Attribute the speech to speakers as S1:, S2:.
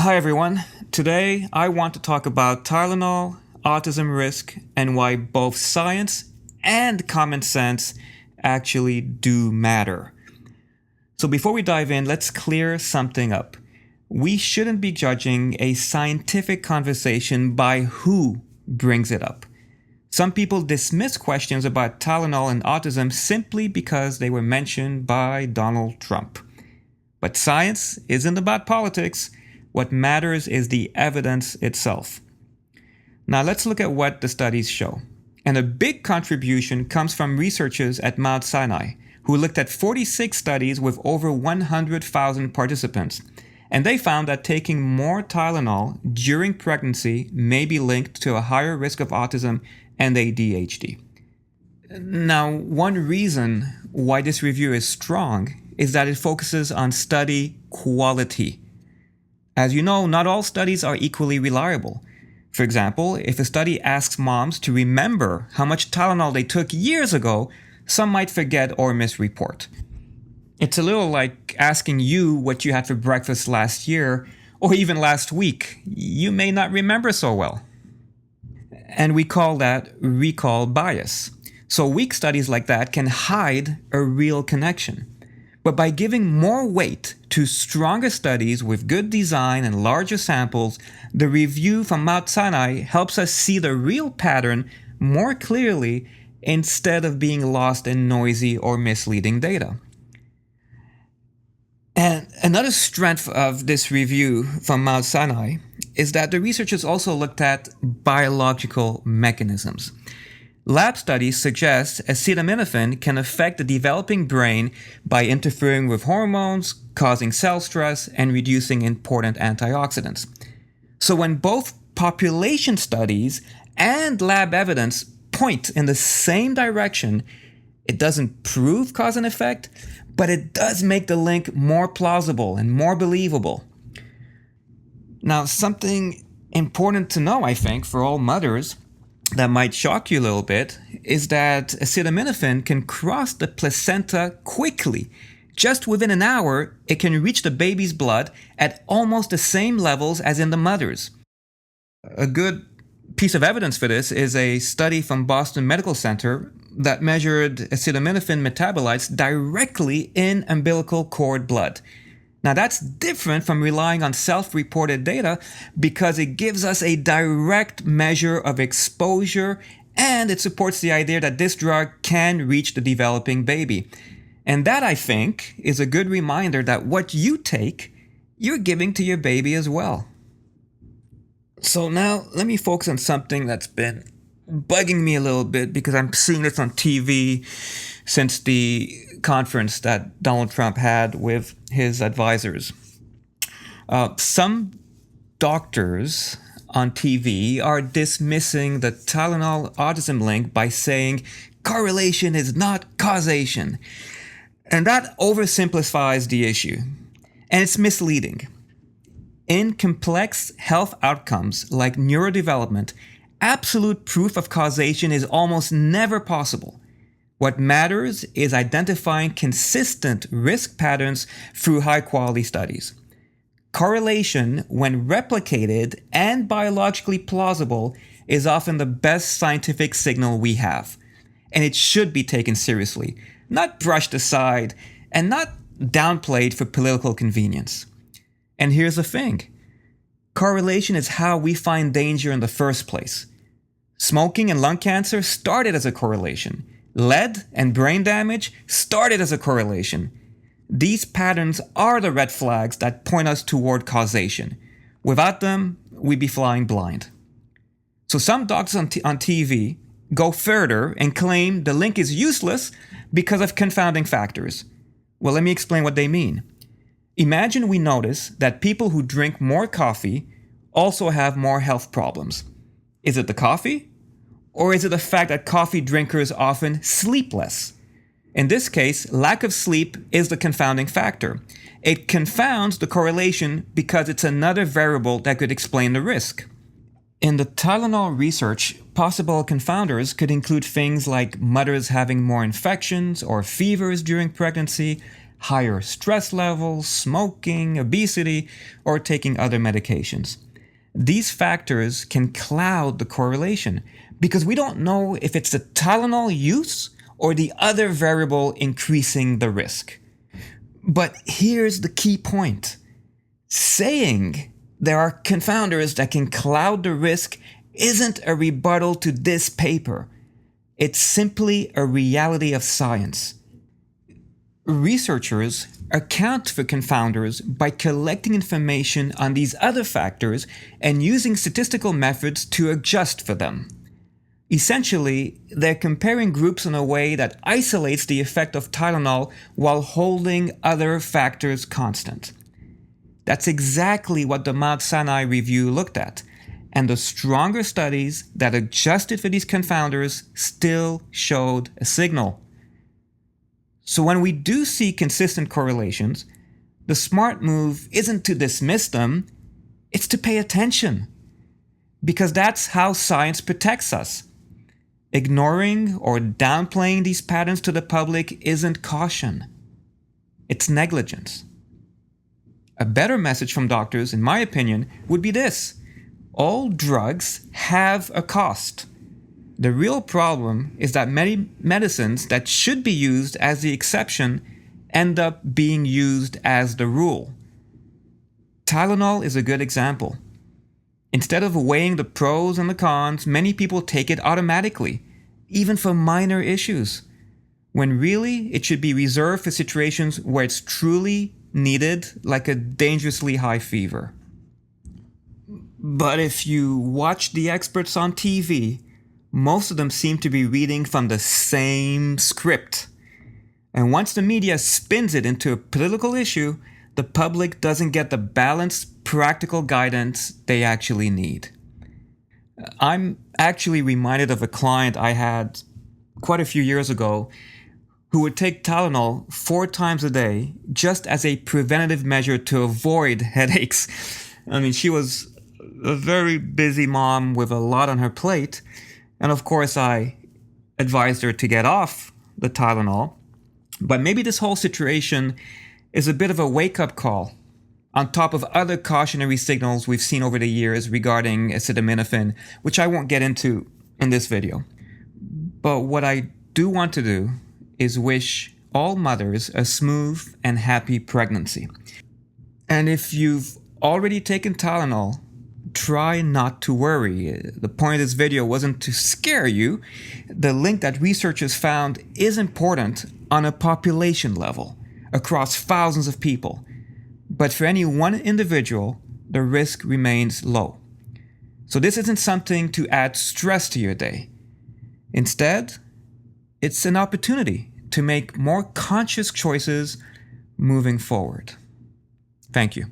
S1: Hi everyone. Today I want to talk about Tylenol, autism risk, and why both science and common sense actually do matter. So before we dive in, let's clear something up. We shouldn't be judging a scientific conversation by who brings it up. Some people dismiss questions about Tylenol and autism simply because they were mentioned by Donald Trump. But science isn't about politics. What matters is the evidence itself. Now let's look at what the studies show. And a big contribution comes from researchers at Mount Sinai, who looked at 46 studies with over 100,000 participants. And they found that taking more Tylenol during pregnancy may be linked to a higher risk of autism and ADHD. Now, one reason why this review is strong is that it focuses on study quality. As you know, not all studies are equally reliable. For example, if a study asks moms to remember how much Tylenol they took years ago, some might forget or misreport. It's a little like asking you what you had for breakfast last year or even last week. You may not remember so well. And we call that recall bias. So weak studies like that can hide a real connection. But by giving more weight to stronger studies with good design and larger samples, the review from Mount Sinai helps us see the real pattern more clearly instead of being lost in noisy or misleading data. And another strength of this review from Mount Sinai is that the researchers also looked at biological mechanisms. Lab studies suggest acetaminophen can affect the developing brain by interfering with hormones, causing cell stress, and reducing important antioxidants. So when both population studies and lab evidence point in the same direction, it doesn't prove cause and effect, but it does make the link more plausible and more believable. Now, something important to know, I think, for all mothers that might shock you a little bit is that acetaminophen can cross the placenta quickly. Just within an hour, it can reach the baby's blood at almost the same levels as in the mother's. A good piece of evidence for this is a study from Boston Medical Center that measured acetaminophen metabolites directly in umbilical cord blood. Now that's different from relying on self-reported data because it gives us a direct measure of exposure and it supports the idea that this drug can reach the developing baby. And that, I think, is a good reminder that what you take, you're giving to your baby as well. So now let me focus on something that's been bugging me a little bit because I'm seeing this on TV since the conference that Donald Trump had with his advisors. Some doctors on TV are dismissing the Tylenol autism link by saying correlation is not causation. And that oversimplifies the issue. And it's misleading. In complex health outcomes like neurodevelopment, absolute proof of causation is almost never possible. What matters is identifying consistent risk patterns through high-quality studies. Correlation, when replicated and biologically plausible, is often the best scientific signal we have. And it should be taken seriously, not brushed aside, and not downplayed for political convenience. And here's the thing. Correlation is how we find danger in the first place. Smoking and lung cancer started as a correlation. Lead and brain damage started as a correlation. These patterns are the red flags that point us toward causation. Without them, we'd be flying blind. So some doctors on TV go further and claim the link is useless because of confounding factors. Well, let me explain what they mean. Imagine we notice that people who drink more coffee also have more health problems. Is it the coffee? Or is it the fact that coffee drinkers often sleep less? In this case, lack of sleep is the confounding factor. It confounds the correlation because it's another variable that could explain the risk. In the Tylenol research, possible confounders could include things like mothers having more infections or fevers during pregnancy, higher stress levels, smoking, obesity, or taking other medications. These factors can cloud the correlation because we don't know if it's the Tylenol use or the other variable increasing the risk. But here's the key point. Saying there are confounders that can cloud the risk isn't a rebuttal to this paper. It's simply a reality of science. Researchers account for confounders by collecting information on these other factors and using statistical methods to adjust for them. Essentially, they're comparing groups in a way that isolates the effect of Tylenol while holding other factors constant. That's exactly what the Mount Sinai review looked at, and the stronger studies that adjusted for these confounders still showed a signal. So when we do see consistent correlations, the smart move isn't to dismiss them, it's to pay attention. Because that's how science protects us. Ignoring or downplaying these patterns to the public isn't caution. It's negligence. A better message from doctors, in my opinion, would be this. All drugs have a cost. The real problem is that many medicines that should be used as the exception end up being used as the rule. Tylenol is a good example. Instead of weighing the pros and the cons, many people take it automatically, even for minor issues, when really it should be reserved for situations where it's truly needed, like a dangerously high fever. But if you watch the experts on TV, most of them seem to be reading from the same script. And once the media spins it into a political issue, the public doesn't get the balanced, practical guidance they actually need. I'm actually reminded of a client I had quite a few years ago who would take Tylenol 4 times a day just as a preventative measure to avoid headaches. I mean, she was a very busy mom with a lot on her plate. And of course, I advised her to get off the Tylenol. But maybe this whole situation is a bit of a wake-up call on top of other cautionary signals we've seen over the years regarding acetaminophen, which I won't get into in this video. But what I do want to do is wish all mothers a smooth and happy pregnancy. And if you've already taken Tylenol, try not to worry. The point of this video wasn't to scare you. The link that researchers found is important on a population level across thousands of people. But for any one individual, the risk remains low. So this isn't something to add stress to your day. Instead, it's an opportunity to make more conscious choices moving forward. Thank you.